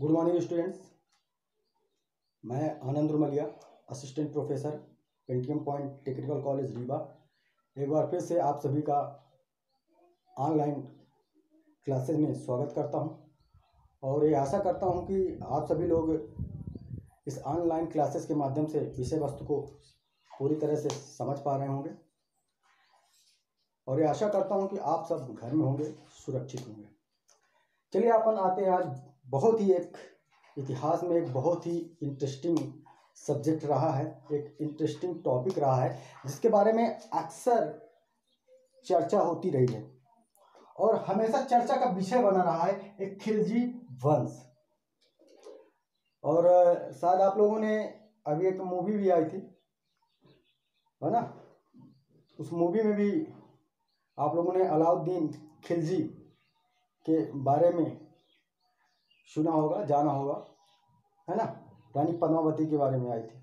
Good morning students. मैं Anand Rumaliya, assistant professor, Pentium point technical college Rewa, एक बार फिर से आप सभी का ऑनलाइन क्लासेज में स्वागत करता हूं और ये आशा करता हूं कि आप सभी लोग इस ऑनलाइन क्लासेस के माध्यम से विषय वस्तु को पूरी तरह से समझ पा रहे होंगे और ये आशा करता हूं कि आप सब घर में होंगे, सुरक्षित होंगे। चलिए अपन आते हैं। आज बहुत ही एक इतिहास में एक बहुत ही इंटरेस्टिंग सब्जेक्ट रहा है, एक इंटरेस्टिंग टॉपिक रहा है जिसके बारे में अक्सर चर्चा होती रही है और हमेशा चर्चा का विषय बना रहा है एक खिलजी वंश। और शायद आप लोगों ने अभी एक मूवी भी आई थी, है ना? उस मूवी में भी आप लोगों ने अलाउद्दीन खिलजी के बारे में सुना होगा, जाना होगा, है ना? रानी पद्मावती के बारे में आई थी।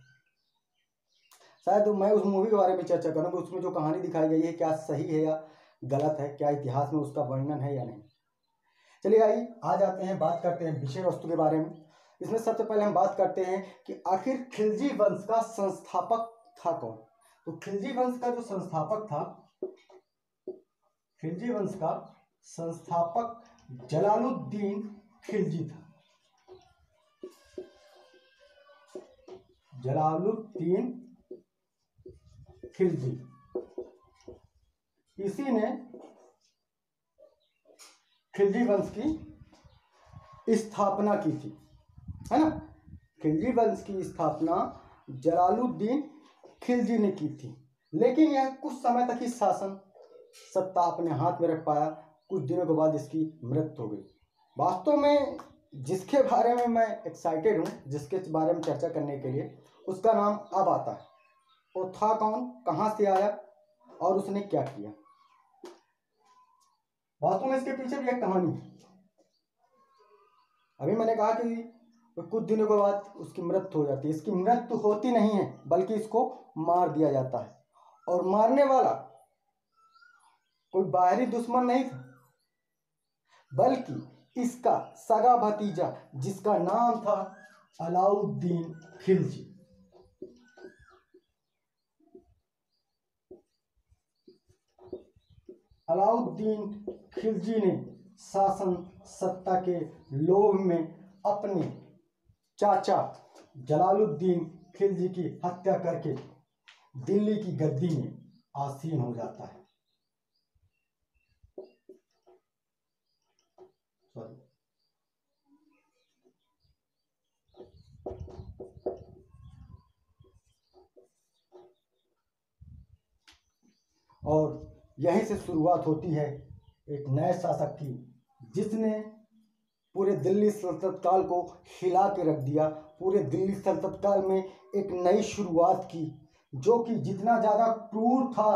शायद मैं उस मूवी के बारे में चर्चा करूँगा। उसमें जो कहानी दिखाई गई है क्या सही है या गलत है, क्या इतिहास में उसका वर्णन है या नहीं। चलिए आइए आ जाते हैं, बात करते हैं विषय वस्तु के बारे में। इसमें सबसे पहले हम बात करते हैं कि आखिर खिलजी वंश का संस्थापक था कौन। तो खिलजी वंश का जो संस्थापक था, खिलजी वंश का संस्थापक जलालुद्दीन खिलजी था। जलालुद्दीन खिलजी, इसी ने खिलजी वंश की स्थापना की थी, है ना? खिलजी वंश की स्थापना जलालुद्दीन खिलजी ने की थी, लेकिन यह कुछ समय तक ही शासन सत्ता अपने हाथ में रख पाया। कुछ दिनों के बाद इसकी मृत्यु हो गई। वास्तव में जिसके बारे में मैं एक्साइटेड हूँ, जिसके बारे में चर्चा करने के लिए, उसका नाम अब आता है। वो था कौन, कहाँ से आया और उसने क्या किया। वास्तव में इसके पीछे भी एक कहानी है। अभी मैंने कहा कि कुछ दिनों के बाद उसकी मृत्यु हो जाती है। इसकी मृत्यु होती नहीं है, बल्कि इसको मार दिया जाता है। और मारने वाला कोई बाहरी दुश्मन नहीं था, बल्कि इसका सगा भतीजा, जिसका नाम था अलाउद्दीन खिलजी। अलाउद्दीन खिलजी ने शासन सत्ता के लोभ में अपने चाचा जलालुद्दीन खिलजी की हत्या करके दिल्ली की गद्दी में आसीन हो जाता है। और यहीं से शुरुआत होती है एक नए शासक की, जिसने पूरे दिल्ली सल्तनत काल को हिला के रख दिया। पूरे दिल्ली सल्तनत काल में एक नई शुरुआत की, जो कि जितना ज़्यादा क्रूर था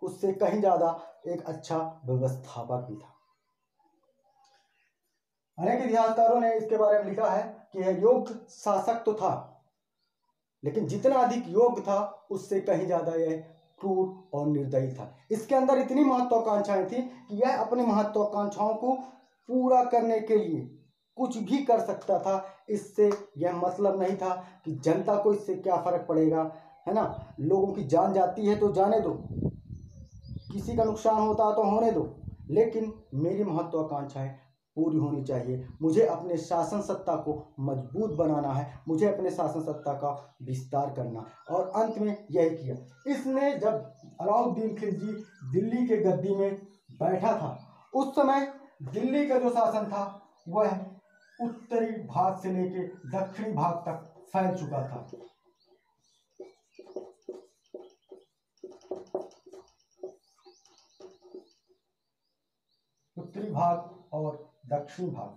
उससे कहीं ज़्यादा एक अच्छा व्यवस्थापक भी था। अनेक इतिहासकारों ने इसके बारे में लिखा है कि यह योग्य शासक तो था, लेकिन जितना अधिक योग्य था उससे कहीं ज़्यादा यह क्रूर और निर्दयी था। इसके अंदर इतनी महत्वाकांक्षाएं थी कि यह अपनी महत्वाकांक्षाओं को पूरा करने के लिए कुछ भी कर सकता था। इससे यह मतलब नहीं था कि जनता को इससे क्या फर्क पड़ेगा, है ना? लोगों की जान जाती है तो जाने दो, किसी का नुकसान होता तो होने दो, लेकिन मेरी महत्वाकांक्षाएं पूरी होनी चाहिए। मुझे अपने शासन सत्ता को मजबूत बनाना है, मुझे अपने शासन सत्ता का विस्तार करना, और अंत में यही किया इसने। जब अलाउद्दीन खिलजी दिल्ली के गद्दी में बैठा था, उस समय दिल्ली का जो शासन था वह उत्तरी भाग से लेकर दक्षिणी भाग तक फैल चुका था। उत्तरी भाग और दक्षिणी भाग।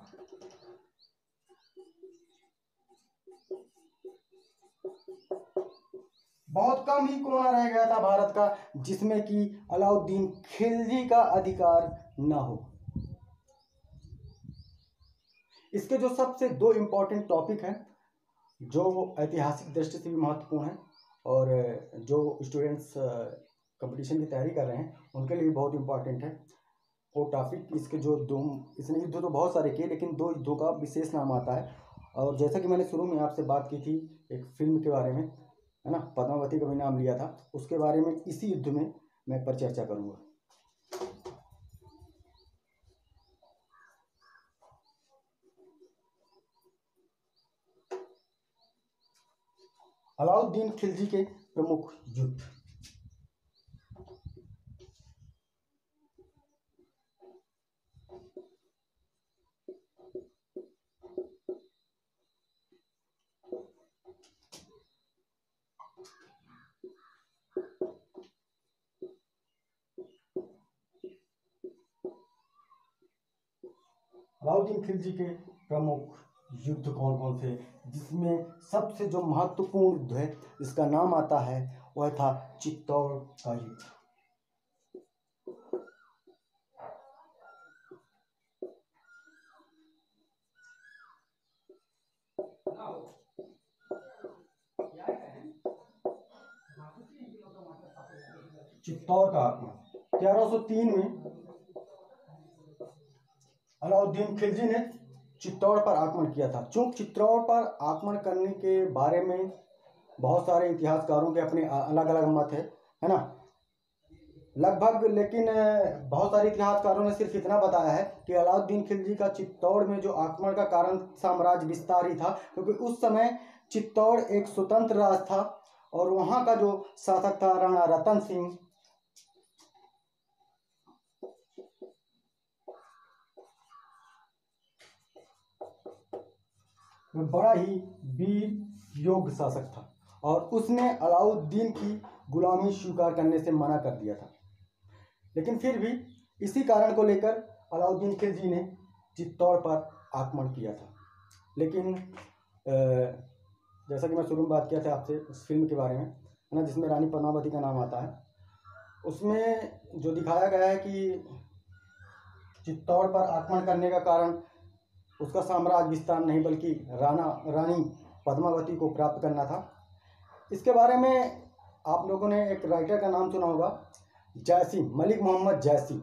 बहुत कम ही कोना रह गया था भारत का जिसमें कि अलाउद्दीन खिलजी का अधिकार न हो। इसके जो सबसे दो इम्पोर्टेंट टॉपिक हैं, जो ऐतिहासिक दृष्टि से भी महत्वपूर्ण है और जो स्टूडेंट्स कंपटीशन की तैयारी कर रहे हैं उनके लिए भी बहुत इम्पोर्टेंट है वो टॉपिक। इसके जो दो, इसने युद्ध तो बहुत सारे किए, लेकिन दो युद्धों का विशेष नाम आता है और जैसा कि मैंने शुरू में आपसे बात की थी एक फिल्म के बारे में, है ना, पद्मावती का भी नाम लिया था, उसके बारे में इसी युद्ध में मैं परिचर्चा करूँगा। अलाउद्दीन खिलजी के प्रमुख युद्ध। अलाउद्दीन खिलजी के प्रमुख युद्ध कौन कौन थे, जिसमें सबसे जो महत्वपूर्ण युद्ध है इसका नाम आता है वह था चित्तौड़ का युद्ध। चित्तौड़ का आक्रमण 1103 में अलाउद्दीन खिलजी ने चित्तौड़ पर आक्रमण किया था। चूंकि चित्तौड़ पर आक्रमण करने के बारे में बहुत सारे इतिहासकारों के अपने अलग अलग मत है ना, लगभग, लेकिन बहुत सारे इतिहासकारों ने सिर्फ इतना बताया है कि अलाउद्दीन खिलजी का चित्तौड़ में जो आक्रमण का कारण साम्राज्य विस्तार ही था, क्योंकि उस समय चित्तौड़ एक स्वतंत्र राज्य था और वहां का जो शासक था राणा रतन सिंह, बड़ा ही वीर योग्य शासक था और उसने अलाउद्दीन की गुलामी स्वीकार करने से मना कर दिया था। लेकिन फिर भी इसी कारण को लेकर अलाउद्दीन खिलजी ने चित्तौड़ पर आक्रमण किया था। लेकिन जैसा कि मैं शुरू में बात किया था आपसे उस फिल्म के बारे में, है ना, जिसमें रानी पद्मावती का नाम आता है, उसमें जो दिखाया गया है कि चित्तौड़ पर आक्रमण करने का कारण उसका साम्राज्य विस्तार नहीं बल्कि रानी पद्मावती को प्राप्त करना था। इसके बारे में आप लोगों ने एक राइटर का नाम सुना होगा, जैसी, मलिक मोहम्मद जैसी।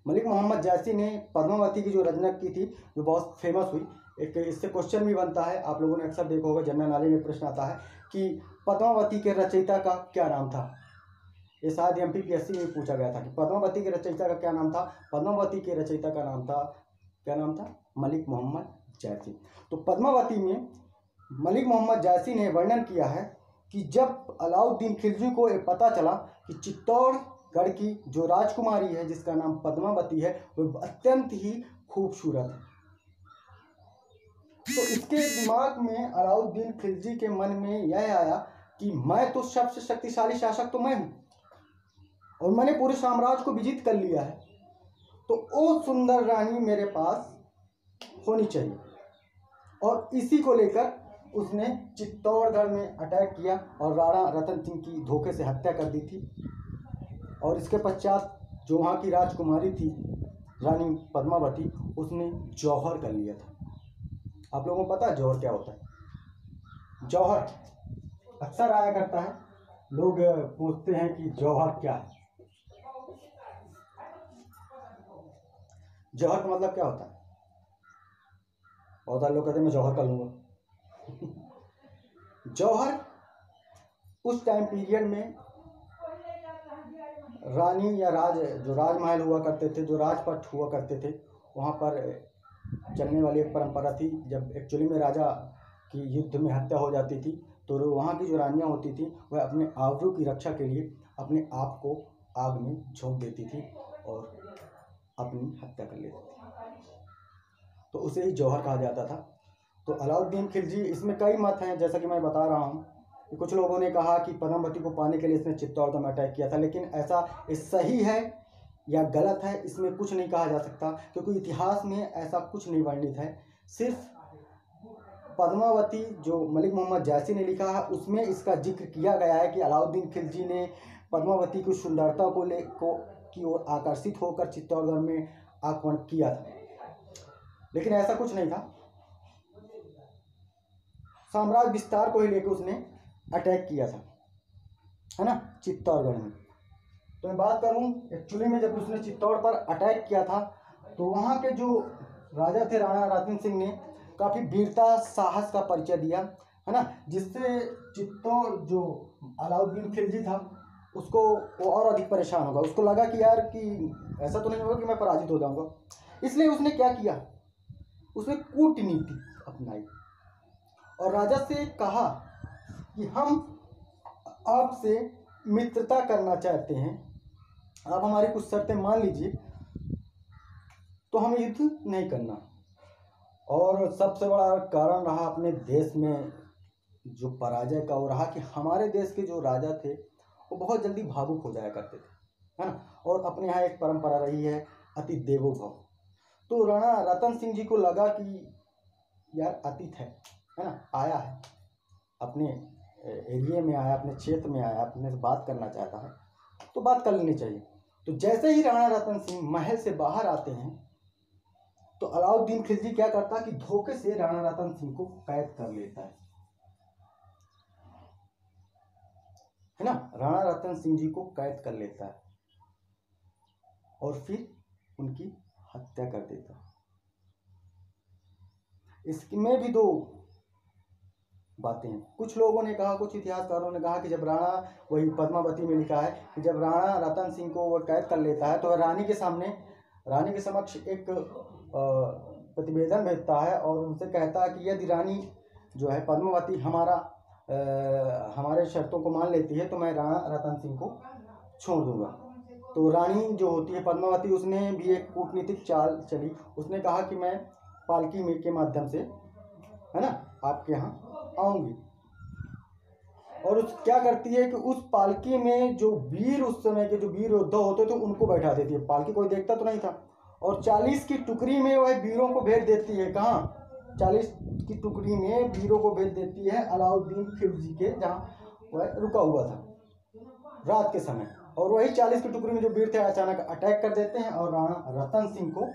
मलिक मोहम्मद जैसी ने पद्मावती की जो रचना की थी जो बहुत फेमस हुई। एक इससे क्वेश्चन भी बनता है, आप लोगों ने अक्सर देखा होगा, जनरल नॉलेज में प्रश्न आता है कि पद्मावती के रचयिता का क्या नाम था। ये शायद MPPSC में पूछा गया था कि पद्मावती के रचयिता का क्या नाम था। पद्मावती के रचयिता का नाम था, क्या नाम था? मलिक मोहम्मद जैसी। तो पद्मावती में मलिक मोहम्मद जैसी ने वर्णन किया है कि जब अलाउद्दीन खिलजी को ये पता चला कि चित्तौड़गढ़ की जो राजकुमारी है जिसका नाम पद्मावती है वो अत्यंत ही खूबसूरत है, तो इसके दिमाग में, अलाउद्दीन खिलजी के मन में यह आया कि मैं तो सबसे शक्तिशाली शासक तो मैं हूं और मैंने पूरे साम्राज्य को विजित कर लिया है, तो वो सुंदर रानी मेरे पास होनी चाहिए। और इसी को लेकर उसने चित्तौड़गढ़ में अटैक किया और राणा रतन सिंह की धोखे से हत्या कर दी थी। और इसके पश्चात जो वहाँ की राजकुमारी थी रानी पद्मावती, उसने जौहर कर लिया था। आप लोगों को पता है जौहर क्या होता है? जौहर अक्सर आया करता है, लोग पूछते हैं कि जौहर क्या है। जौहर का मतलब क्या होता है? बहुत सारे लोग कहते हैं मैं जौहर कर लूंगा। जौहर उस टाइम पीरियड में रानी या जो राजमहल हुआ करते थे, जो राजपथ हुआ करते थे, वहाँ पर चलने वाली एक परंपरा थी। जब एक्चुअली में राजा की युद्ध में हत्या हो जाती थी तो वहाँ की जो रानियाँ होती थी वह अपने आबरू की रक्षा के लिए अपने आप को आग में झोंक देती थी और अपनी हत्या कर लेती थी, तो उसे ही जौहर कहा जाता था। तो अलाउद्दीन खिलजी, इसमें कई मत हैं, जैसा कि मैं बता रहा हूँ कि कुछ लोगों ने कहा कि पद्मावती को पाने के लिए इसने चित्तौड़ में अटैक किया था, लेकिन ऐसा सही है या गलत है इसमें कुछ नहीं कहा जा सकता, क्योंकि इतिहास में ऐसा कुछ नहीं वर्णित है। सिर्फ पद्मावती जो मलिक मोहम्मद जैसी ने लिखा है उसमें इसका जिक्र किया गया है कि अलाउद्दीन खिलजी ने पद्मावती की सुंदरता की ओर आकर्षित होकर चित्तौड़गढ़ में आक्रमण किया था, लेकिन ऐसा कुछ नहीं था। साम्राज्य विस्तार को ही लेकर उसने अटैक किया था, है ना, चित्तौड़गढ़ में। तो मैं बात करूं एक्चुअली में जब उसने चित्तौड़ पर अटैक किया था तो वहाँ के जो राजा थे राणा रतन सिंह ने काफ़ी वीरता साहस का परिचय दिया, है ना, जिससे चित्तौड़ जो अलाउद्दीन खिलजी था उसको वो और अधिक परेशान होगा। उसको लगा कि यार कि ऐसा तो नहीं होगा कि मैं पराजित हो जाऊंगा, इसलिए उसने क्या किया, उसने कूटनीति अपनाई और राजा से कहा कि हम आपसे मित्रता करना चाहते हैं, आप हमारी कुछ शर्तें मान लीजिए तो हमें युद्ध नहीं करना। और सबसे बड़ा कारण रहा अपने देश में जो पराजय का वो रहा कि हमारे देश के जो राजा थे वो बहुत जल्दी भावुक हो जाया करते थे, है ना, और अपने यहाँ एक परंपरा रही है अति देवो भव। तो राणा रतन सिंह जी को लगा कि यार अतीत है ना, आया है अपने एरिया में, आया अपने क्षेत्र में, आया अपने से बात करना चाहता है तो बात कर लेनी चाहिए। तो जैसे ही राणा रतन सिंह महल से बाहर आते हैं तो अलाउद्दीन खिलजी क्या करता है कि धोखे से राणा रतन सिंह को कैद कर लेता है ना, राणा रतन सिंह जी को कैद कर लेता है और फिर उनकी हत्या कर देता है। इसमें भी दो बातें हैं। कुछ लोगों ने कहा, कुछ इतिहासकारों ने कहा कि जब राणा, वही पद्मावती में लिखा है कि जब राणा रतन सिंह को वो कैद कर लेता है तो रानी के सामने, रानी के समक्ष एक प्रतिवेदन भेजता है और उनसे कहता है कि यदि रानी जो है पद्मावती हमारे शर्तों को मान लेती है तो मैं राणा रतन सिंह को छोड़ दूंगा। तो रानी जो होती है पद्मावती, उसने भी एक कूटनीतिक चाल चली। उसने कहा कि मैं पालकी में के माध्यम से, है ना, आपके यहाँ आऊंगी। और उस क्या करती है कि उस पालकी में जो वीर, उस समय के जो वीर योद्धा होते थे उनको बैठा देती है। पालकी कोई देखता तो नहीं था और 40 की टुकड़ी में वह वीरों को भेज देती है। कहाँ? 40 की टुकड़ी में वीरों को भेज देती है अलाउद्दीन खिलजी के, जहाँ वह रुका हुआ था रात के समय। और वही 40 की टुकड़ी में जो वीर थे अचानक अटैक कर देते हैं और राणा रतन सिंह को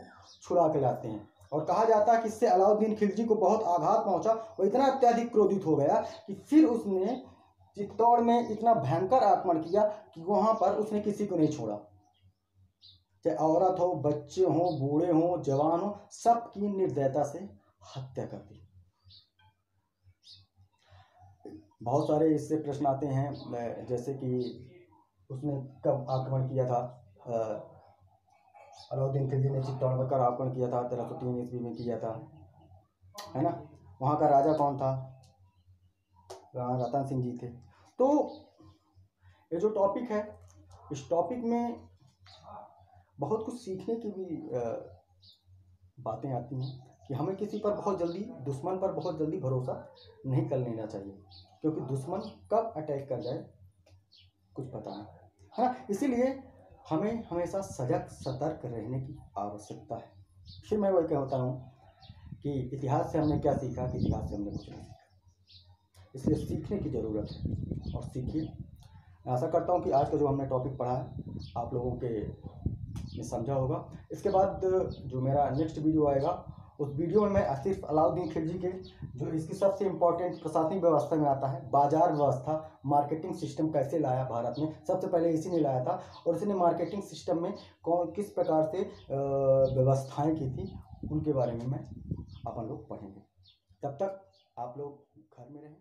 छुड़ा के लाते हैं। और कहा जाता है कि इससे अलाउद्दीन खिलजी को बहुत आघात पहुंचा। वो इतना अत्यधिक क्रोधित हो गया कि फिर उसने चित्तौड़ में इतना भयंकर आक्रमण किया कि वहां पर उसने किसी को नहीं छोड़ा, चाहे औरत हो, बच्चे हो, बूढ़े हो, जवान हो, सबकी निर्दयता से हत्या कर दी। बहुत सारे इससे प्रश्न आते हैं, जैसे कि उसने कब आक्रमण किया था, अलाउद्दीन खिलजी ने चित्तौड़ में कब आक्रमण किया था? 1303 ईस्वी में किया था, है ना। वहाँ का राजा कौन था? राणा रतन सिंह जी थे। तो ये जो टॉपिक है, इस टॉपिक में बहुत कुछ सीखने की भी बातें आती हैं कि हमें किसी पर बहुत जल्दी, दुश्मन पर बहुत जल्दी भरोसा नहीं कर लेना चाहिए, क्योंकि दुश्मन कब अटैक कर जाए कुछ पता नहीं, है ना। इसीलिए हमें हमेशा सजग सतर्क रहने की आवश्यकता है। फिर मैं वही कहता हूँ कि इतिहास से हमने क्या सीखा कि इतिहास से हमने कुछ नहीं सीखा, इसलिए सीखने की ज़रूरत है और सीखिए। मैं आशा करता हूँ कि आज का जो हमने टॉपिक पढ़ा है आप लोगों के ने समझा होगा। इसके बाद जो मेरा नेक्स्ट वीडियो आएगा, उस वीडियो में मैं सिर्फ अलाउद्दीन खिलजी के जो इसकी सबसे इम्पोर्टेंट प्रशासनिक व्यवस्था में आता है, बाजार व्यवस्था, मार्केटिंग सिस्टम कैसे लाया भारत में, सबसे पहले इसी ने लाया था और इसने मार्केटिंग सिस्टम में किस प्रकार से व्यवस्थाएं की थी, उनके बारे में मैं अपन लोग पढ़ेंगे। तब तक आप लोग घर में रहें।